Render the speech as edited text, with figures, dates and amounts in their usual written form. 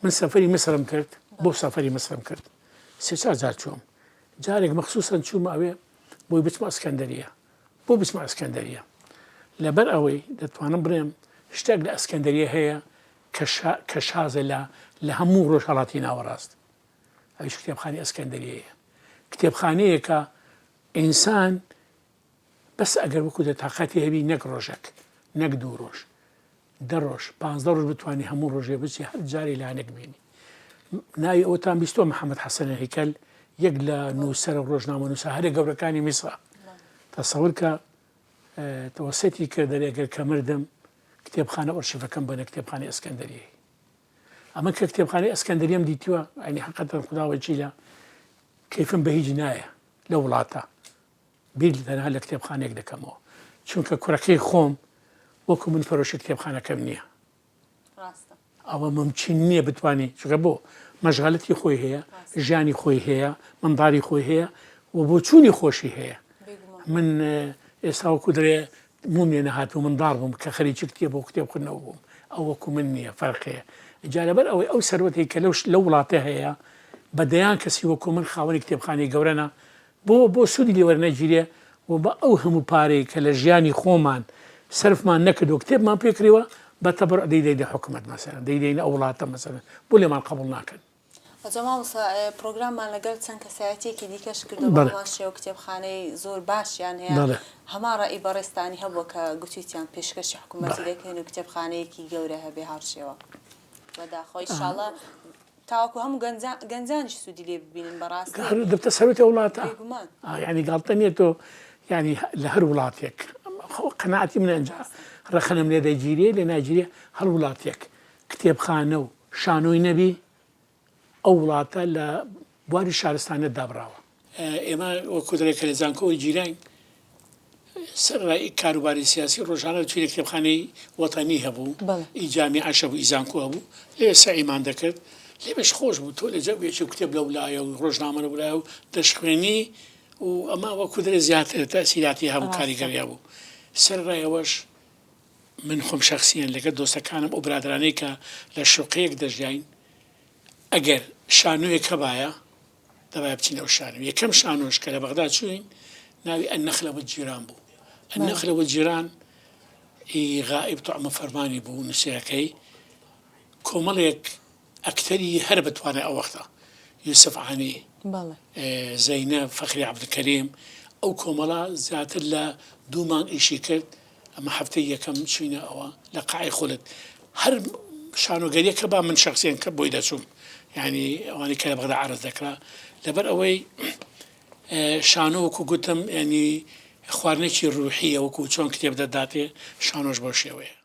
من سەفەری مسرم کرد بۆ سەفەری مسرم کرد سێ چوار جار چووم جارێک مەخسووسەن چوومە ئەوێ بۆی بچمە ئەسکەندەریە بۆ بچمە ئەسکەندەریە لەبەر ئەوەی دەتوانم بڵێم شتێک لە ئەسکەندەریە هەیە کە شازە لە هەموو ڕۆژهەڵاتی ناوەڕاست ئەویش کتێبخانەی ئەسکەندەریەیە کتێبخانەیە کە ئینسان بەس ئەگەر وەکو دەتاقەتی هەبی نەک ڕۆژێک نەک دوو ڕۆژ دە ڕۆژ 15 ڕۆژ بتوانانی هەموو ڕۆژێ بچی هەر جارێ لانێک بینی ناوی ئەوتان بیستۆ محەممەد حەسەنە هیکەل یەک لە نووسەر ڕۆژنامە نووسە هەرێ گەورەکانی میسرە تەسەور کە تەوەسەتی کرد دەرێگەر کە مردم کتێبخانە ئۆرشیفەکەم بنە کتێبخانەی ئەسکەندەریە ئەمە کە کتێبخانەی ئەسکەندەریەم دیتووە ئەنی حەقەتەن خوداوەچی لە کەیفم بە هیچ نایە لە وڵاتە بیر تەنها لە کتێبخانێک دەکەمەوە چونکە کوڕەکەی خۆم وەکو من فەرۆشی کتێبخانەکەم نییە ئەوە ممچین نییە بتوانانی چکە بۆ مەشغەلەتی خۆی هەیە ژیانی خۆی هەیە منداڵی خۆی هەیە و بۆ چوونی خۆشی هەیە من ئێستا وەکو درێ مومێ نەهات و منداڵ بووم کە خەریکی کتێب بۆ کتێب خوێندنەوە بووم ئەو وەکو من نییە فەرقەیە جا لەبەر ئەوەی ئەو سەروەتی کە لەو وڵاتە هەیە بەدەیان کەسی وەکو من خاوەنی کتێبخانەی گەورەنە بۆ سوودی لێوەرنەگیرێ و بە ئەو هەموو پارەی کە لە ژیانی خۆمان سەرفمان نەکردو کتێبمان پێکرێەوە بە تەبڕ دەیدەی لە حکوومەت مەسەرەن دەیدەینە ئەو وڵاتە مەسەرەن بۆ لێمان قبوڵ ناکەن جەماڵ پرۆگراممان لەگەڵ چەند کەسایەتێکی دیکەش کردو بەڵام شێوە کتێبخانەی زۆر باشیان هەیە هەمان ڕێی بەڕێستانی هەبووە کە گوتویتیان پێشکەشی حکوومەتی دەکەین و کتێبخانەیەکی گەورە هەبێ هەرشێوە بەداخۆی ئینشاڵڵا تاوەکو هەموو گەنجانیش سوودی لێ ببینن بەڕاستی دەبتە سەرەتی وڵاتە ینی گاڵتە نیە تۆ ینی لە هەر وڵاتێک قەناعەتی من ئەنجا ڕەخەنم لێ دەگیرێ لێ ناگیرێ هەر وڵاتێک کتێبخانە و شانۆی نەبی ئەو وڵاتە لە بواری شارستانە دابراوە ئێمە وەکو دەرێکە لە زانکۆی جیران سەرڕای کاروباری سیاسی ڕۆژانە توی کتێبخانەی وەتانی هەبوو ئیجامی عەشە بوو ئیزانکۆ هەبوو لێ سەعیمان دەکرد لێ بەش خۆش بوو تۆ لە جەوێکی کتێب لە ولایە و ڕۆژنامە لە ولایە و دەشخوێنی و ئەمە وەکو دەرێ زیاتر تەسیراتی هەبوو کاریگەریا بوو سەرڕایەوەش من خۆم شخصیان لەگەڵ دۆستەکانم ئەو برادرانەی کە لە شوقەیەک دەژیاین ئەگەر شانۆیەک هەبایە دەبایە بچینە ئەو شانۆ یەکەم شانۆش کە لە بەغدا چوین ناوی ئەنەخلە والجیران بوو ئەنەخلە والجیران غائب توعمە فەرمانی بوو نووسەرەکەی کۆمەڵێک ئەکتەری هەر بتوانێت ئەو وەختە یوسف عانی زەینەب فەخری عەبدولکەریم ئەو کۆمەڵە زیاتر لە 2 مانگ ئیشی کرد ئەمە هەفتەی یەکەم چوینە ئەوە لە قاعی خولت هەر شانۆگەریەکە با من شخصیان کە بۆی دەچووم ینی ئەوانی کە لە بەغدا عەرز دەکرا لەبەر ئەوەی شانۆ وەکو گوتم ینی خواردنێکی ڕوحیە وەکو چۆن کتێب دەداتێ شانۆش بەو شێوەیە